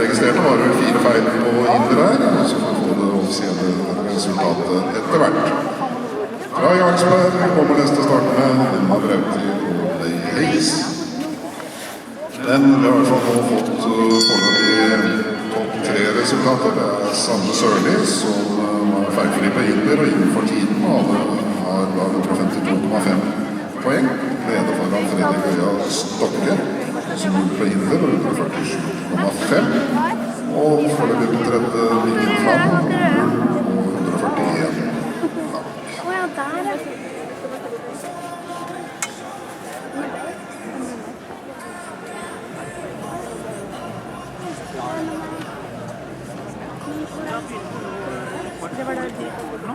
registrerte, var det 4 feil på hinder her, og så får vi få det offisielle resultatet etter hvert. Fra Jarlsberg kommer neste start med Emma Brauti og Lay Hayes. Men vi har i hvert fall nå fått foreløpig topp 3-resultater. Det er Sanne Sørli som var feilfri på hinder og innenfor tiden. Alle har da 152,5 poeng. Leder foran Fredrik Øya Stokke, som gjorde på hinder, 147,5. Og foreløpig på tredje Vigen Flam, og 141. Det var det nå?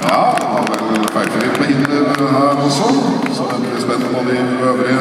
Ja, det var vel feilfritt på hinder her også, så det blir spennende på de øvrige